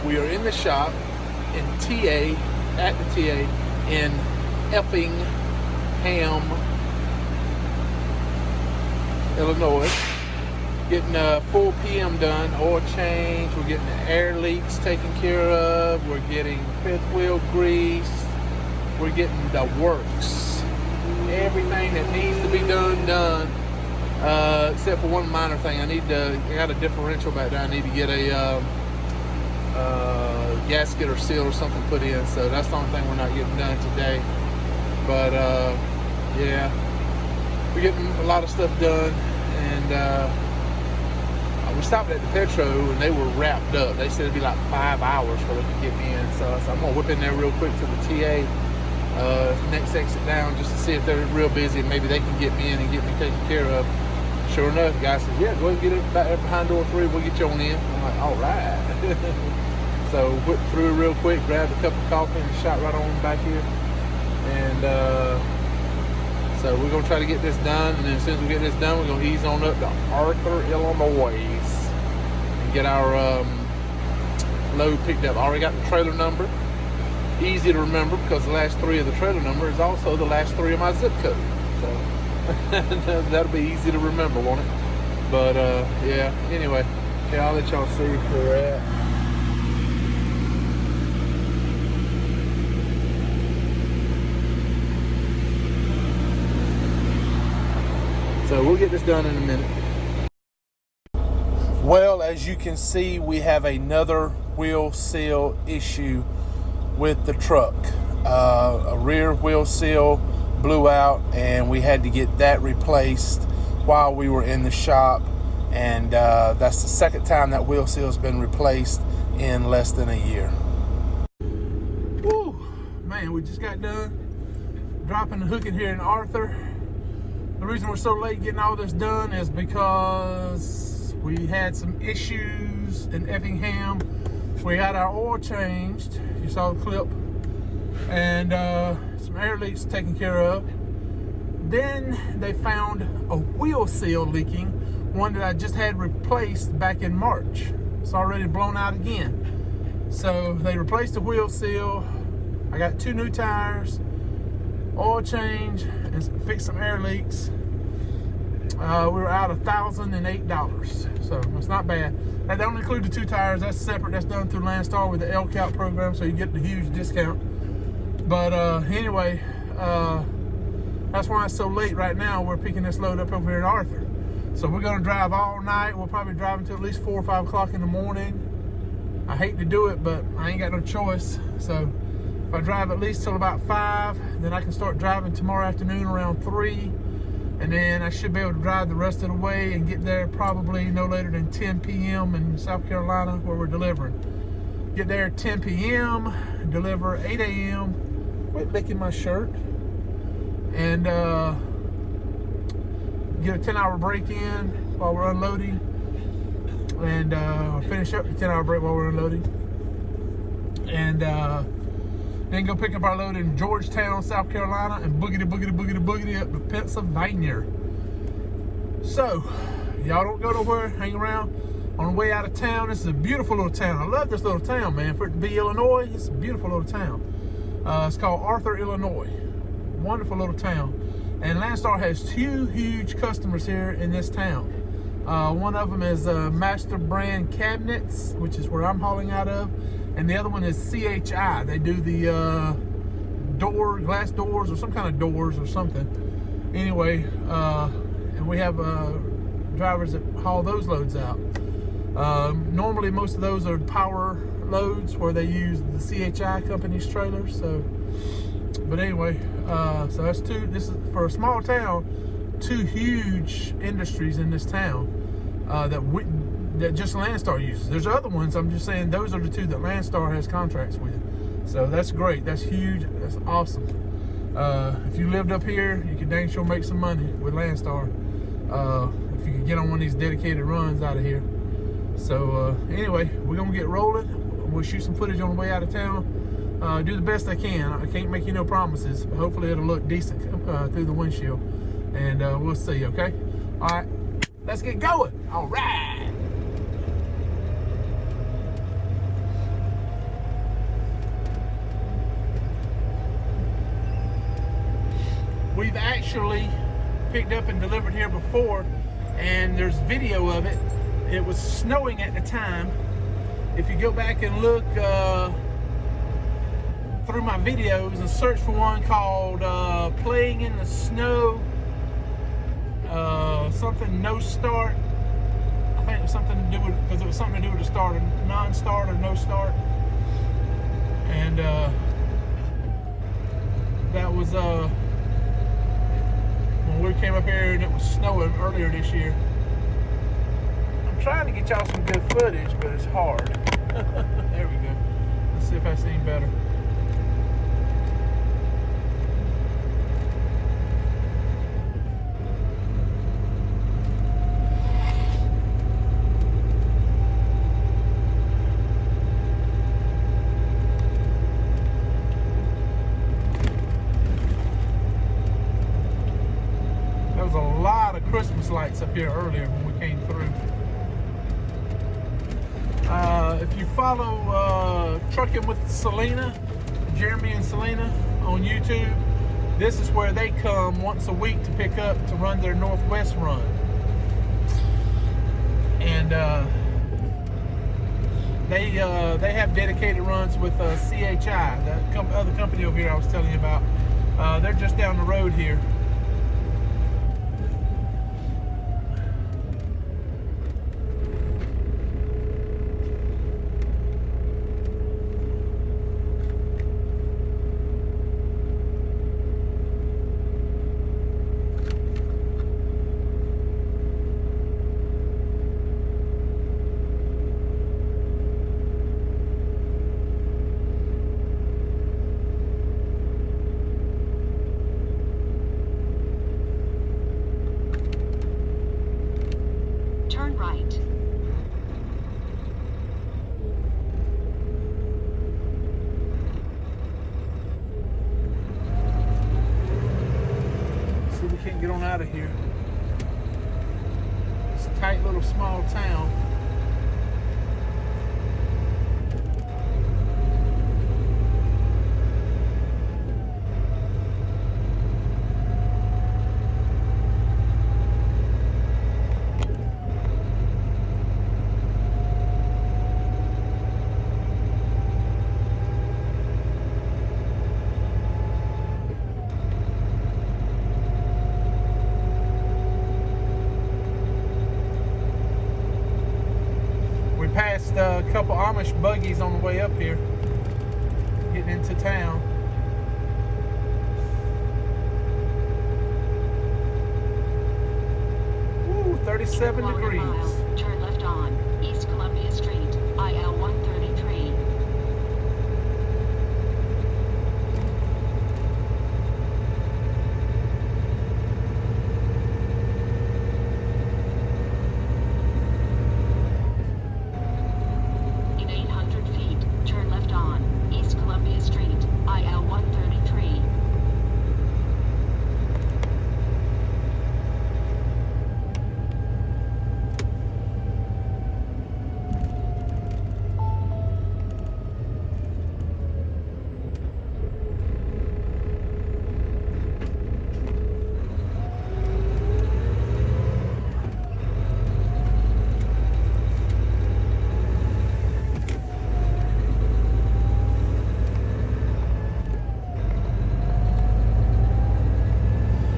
We are in the shop in TA, at the TA in Effingham, Illinois. Getting full PM done, oil change. We're getting the air leaks taken care of. We're getting fifth wheel greased. We're getting the works. Everything that needs to be done. Except for one minor thing. I got a differential back there. I need to get a gasket or seal or something put in. So that's the only thing we're not getting done today. But yeah, we're getting a lot of stuff done. And we stopped at the Petro and they were wrapped up. They said it'd be like 5 hours for them to get me in. So I'm gonna whip in there real quick to the TA, next exit down, just to see if they're real busy and maybe they can get me in and get me taken care of. Sure enough, the guy says, yeah, go ahead and get it back there behind door 3. We'll get you on in. I'm like, all right. So whipped through real quick, grabbed a cup of coffee and shot right on back here. And so we're going to try to get this done, and then as soon as we get this done, we're going to ease on up to Arthur, Illinois, and get our load picked up. I already got the trailer number. Easy to remember because the last 3 of the trailer number is also the last 3 of my zip code. So that'll be easy to remember, won't it? But yeah, anyway, okay, I'll let y'all see where we're at. So we'll get this done in a minute. Well, as you can see, we have another wheel seal issue with the truck. A rear wheel seal blew out and we had to get that replaced while we were in the shop. And that's the second time that wheel seal has been replaced in less than a year. Woo, man, we just got done dropping the hook in here in Arthur. The reason we're so late getting all this done is because we had some issues in Effingham. We had our oil changed, you saw the clip, and some air leaks taken care of. Then they found a wheel seal leaking, one that I just had replaced back in March. It's already blown out again. So they replaced the wheel seal. I got 2 new tires, oil change, and fixed some air leaks. We were out $1,008, so it's not bad. That don't include the 2 tires. That's separate. That's done through Landstar with the LCAP program, so you get the huge discount. But anyway, that's why it's so late right now. We're picking this load up over here in Arthur. So we're gonna drive all night. We'll probably drive until at least 4 or 5 o'clock in the morning. I hate to do it, but I ain't got no choice. So if I drive at least till about 5, then I can start driving tomorrow afternoon around 3. And then I should be able to drive the rest of the way and get there probably no later than 10 p.m. in South Carolina where we're delivering. Get there at 10 p.m., deliver 8 a.m., quit licking my shirt, and get a 10-hour break in while we're unloading, and finish up the 10-hour break while we're unloading. And then go pick up our load in Georgetown, South Carolina, and boogity up to Pennsylvania. So, y'all don't go nowhere, hang around. On the way out of town, this is a beautiful little town. I love this little town, man. For it to be Illinois, it's a beautiful little town. It's called Arthur, Illinois. Wonderful little town. And Landstar has 2 huge customers here in this town. One of them is Master Brand Cabinets, which is where I'm hauling out of. And the other one is CHI. They do the glass doors or some kind of doors or something. Anyway, and we have drivers that haul those loads out. Normally, most of those are power loads where they use the CHI company's trailers. So, but anyway, so that's 2. This is for a small town. 2 huge industries in this town that just Landstar uses. There's other ones. I'm just saying those are the 2 that Landstar has contracts with. So that's great. That's huge. That's awesome. If you lived up here, you could dang sure make some money with Landstar. If you could get on one of these dedicated runs out of here. So anyway, we're gonna get rolling. We'll shoot some footage on the way out of town. Do the best I can. I can't make you no promises, but hopefully it'll look decent through the windshield. And we'll see, okay? All right, let's get going. All right. we've actually picked up and delivered here before, and there's video of it. It was snowing at the time. If you go back and look through my videos and search for one called Playing in the Snow, something no start. I think it was something to do with, because it was something to do with the start, non-start or no start. And that was when we came up here and it was snowing earlier this year. I'm trying to get y'all some good footage, but it's hard. There we go. Let's see if I see better. There was a lot of Christmas lights up here earlier when we came through. If you follow Trucking with Selena, Jeremy and Selena on YouTube, this is where they come once a week to pick up to run their Northwest run. And they have dedicated runs with CHI, the other company over here I was telling you about. They're just down the road here. Turn right. See, we can't get on out of here. It's a tight little small town. Passed a couple Amish buggies on the way up here, getting into town. Woo, 37 degrees. Mile, turn left on East Columbia Street, IL 133.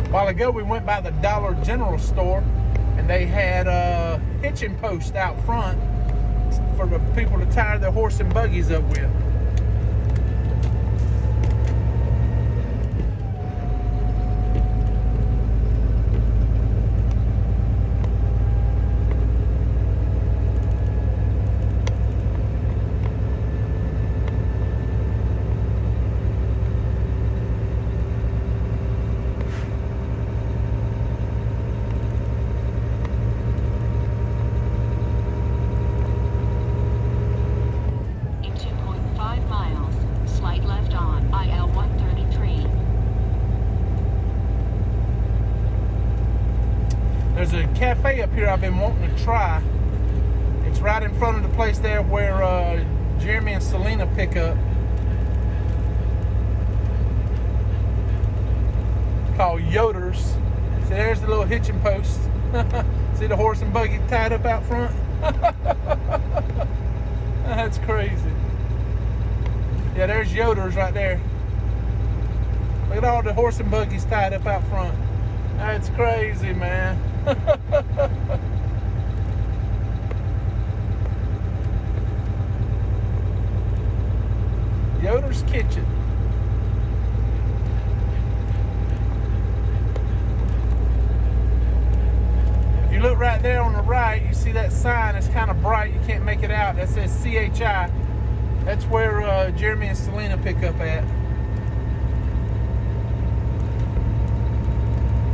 A while ago we went by the Dollar General store and they had a hitching post out front for the people to tie their horse and buggies up with. There's a cafe up here I've been wanting to try. It's right in front of the place there where Jeremy and Selena pick up. called Yoders. So there's the little hitching post. See the horse and buggy tied up out front? That's crazy. Yeah, there's Yoders right there. Look at all the horse and buggies tied up out front. That's crazy, man. Yoder's Kitchen. If you look right there on the right, you see that sign. It's kind of bright. You can't make it out. That says CHI. That's where Jeremy and Selena pick up at.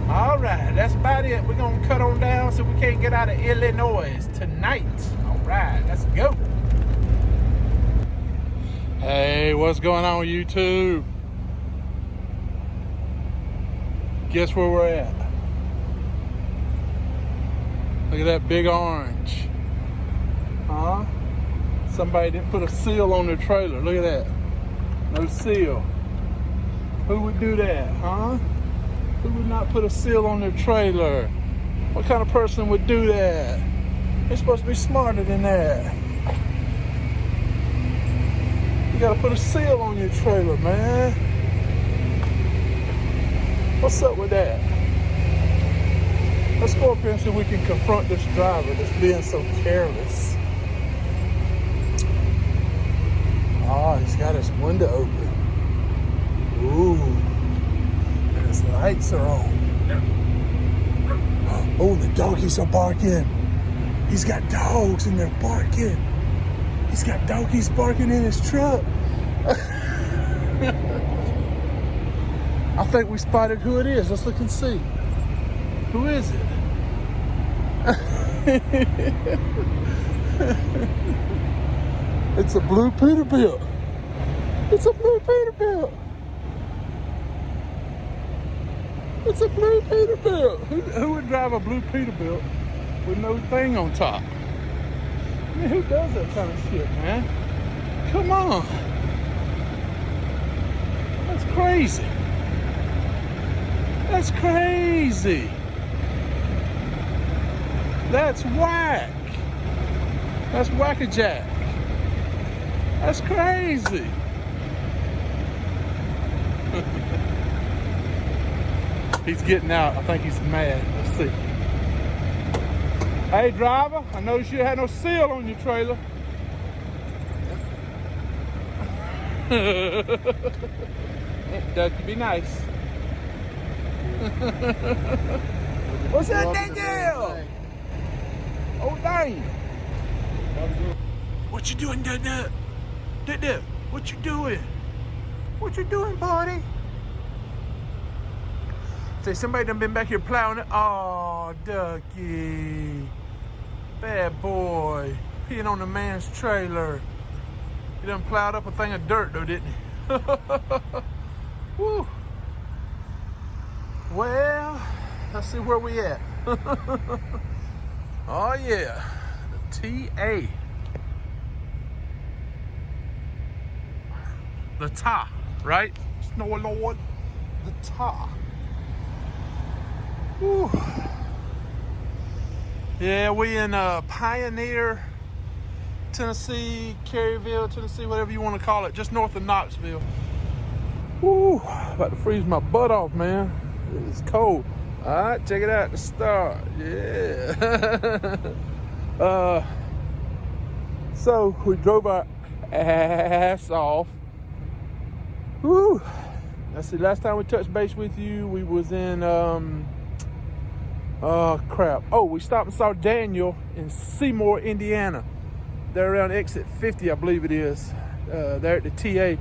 All right, that's about it. We're going to cut on down so we can't get out of Illinois tonight. All right, let's go. Hey, what's going on, YouTube? Guess where we're at? Look at that big orange. Huh? Somebody didn't put a seal on their trailer. Look at that. No seal. Who would do that, huh? Who would not put a seal on their trailer? What kind of person would do that? They're supposed to be smarter than that. You gotta put a seal on your trailer, man. What's up with that? Let's go up here and see if we can confront this driver that's being so careless. Oh, he's got his window open. Ooh. And his lights are on. Oh, the doggies are barking. He's got dogs and they're barking. He's got doggies barking in his truck. I think we spotted who it is. Let's look and see. Who is it? It's a blue Peterbilt. It's a blue Peterbilt. It's a blue Peterbilt. Who would drive a blue Peterbilt with no thing on top? I mean, who does that kind of shit, man? Come on. That's crazy. That's crazy. That's whack. That's whack-a-jack. That's crazy. He's getting out. I think he's mad. Let's see. Hey, driver, I noticed you had no seal on your trailer. That could be nice. What's that deal? Oh, dang. What you doing, Dad? Dad, what you doing? What you doing, buddy? Say, somebody done been back here plowing it. Oh, Ducky. Bad boy. Peeing on the man's trailer. He done plowed up a thing of dirt, though, didn't he? Woo. Well, let's see where we at. Oh, yeah. The TA. The TA, right? Snow Lord. The TA. Whew. Yeah, we in Pioneer, Tennessee, Caryville, Tennessee, whatever you want to call it, just north of Knoxville. Woo, about to freeze my butt off, man. It's cold. All right, check it out, the start. Yeah. So we drove our ass off. Woo. Let's see, last time we touched base with you, we was in, we stopped and saw Daniel in Seymour, Indiana. They're around exit 50, I believe it is. There at the TA.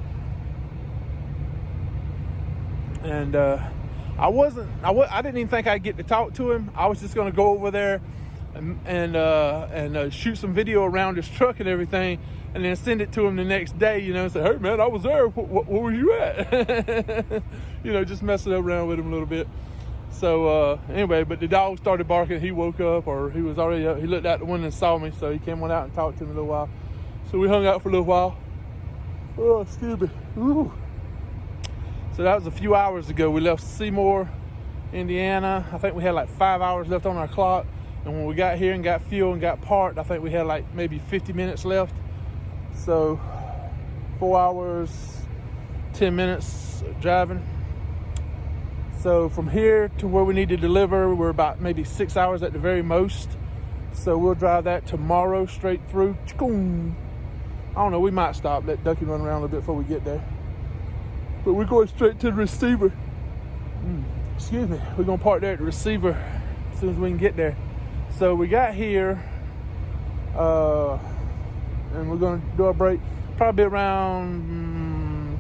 And I didn't even think I'd get to talk to him. I was just gonna go over there and shoot some video around his truck and everything, and then send it to him the next day, you know, and say, hey man, I was there, where were you at? You know, just messing around with him a little bit. So anyway, but the dog started barking. He woke up, or he was already up. He looked out the window and saw me, so he came on out and talked to me a little while. So we hung out for a little while. Oh, excuse me. Ooh. So that was a few hours ago. We left Seymour Indiana. I think we had like 5 hours left on our clock. And when we got here and got fuel and got parked, I think we had like maybe 50 minutes left. So 4 hours, 10 minutes driving. So from here to where we need to deliver, we're about maybe 6 hours at the very most. So we'll drive that tomorrow straight through. I don't know, we might stop, let Ducky run around a little bit before we get there. But we're going straight to the receiver. Excuse me, we're gonna park there at the receiver as soon as we can get there. So we got here, and we're gonna do our break probably around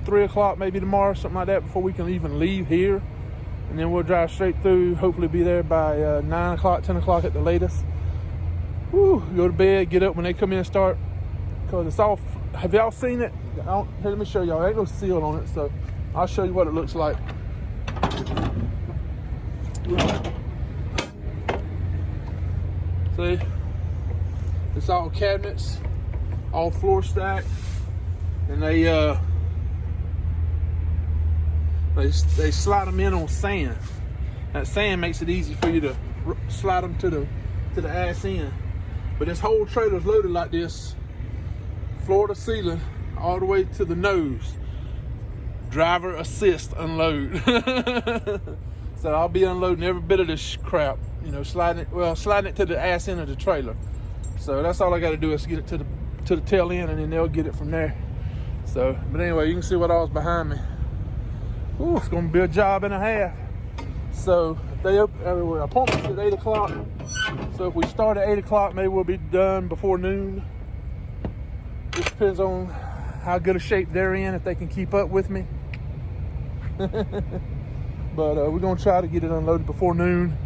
3 o'clock, maybe tomorrow, something like that, before we can even leave here. And then we'll drive straight through, hopefully be there by 9 o'clock, 10 o'clock at the latest. Woo, go to bed, get up when they come in and start. Because it's all, have y'all seen it? Here, let me show y'all. There ain't no seal on it, so I'll show you what it looks like. See? It's all cabinets, all floor stacked, and they slide them in on sand. That sand makes it easy for you to slide them to the ass end. But this whole trailer's loaded like this, floor to ceiling, all the way to the nose. Driver assist unload. So I'll be unloading every bit of this crap, you know, sliding it to the ass end of the trailer. So that's all I got to do is get it to the tail end, and then they'll get it from there. So, but anyway, you can see what all's behind me. Ooh, it's gonna be a job and a half. So they open everywhere. Appointments at 8 o'clock. So if we start at 8 o'clock, maybe we'll be done before noon. It depends on how good a shape they're in, if they can keep up with me. But we're gonna try to get it unloaded before noon.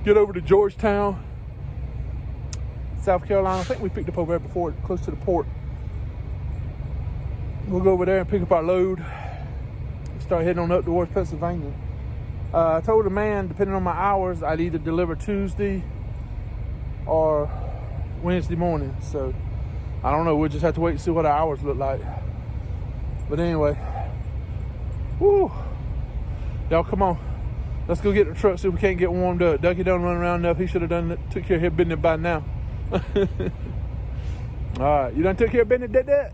Get over to Georgetown, South Carolina. I think we picked up over there before, close to the port. We'll go over there and pick up our load. Start heading on up towards Pennsylvania. I told the man, depending on my hours, I'd either deliver Tuesday or Wednesday morning. So I don't know. We'll just have to wait and see what our hours look like. But anyway, woo, y'all come on. Let's go get the truck, see if we can't get warmed up. Ducky done run around enough. He should have took care of his business by now. All right, you done took care of business, Dad?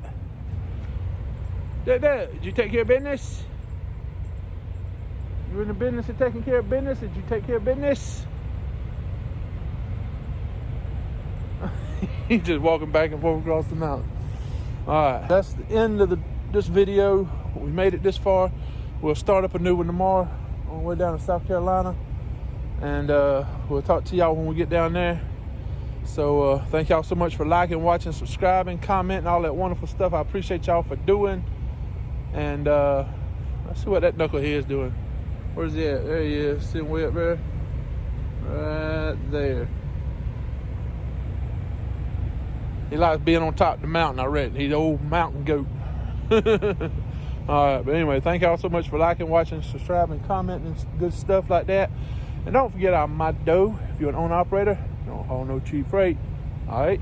Did you take care of business? You in the business of taking care of business? Did you take care of business? He's just walking back and forth across the mountain. All right, that's the end of this video. We made it this far. We'll start up a new one tomorrow on the way down to South Carolina. And we'll talk to y'all when we get down there. So thank y'all so much for liking, watching, subscribing, commenting, all that wonderful stuff. I appreciate y'all for doing. And let's see what that knucklehead's doing. Where's he at? There he is, sitting way up there. Right there. He likes being on top of the mountain, I reckon. He's an old mountain goat. All right, but anyway, thank y'all so much for liking, watching, subscribing, commenting, and good stuff like that. And don't forget our motto: if you're an owner operator, don't haul no cheap freight. All right.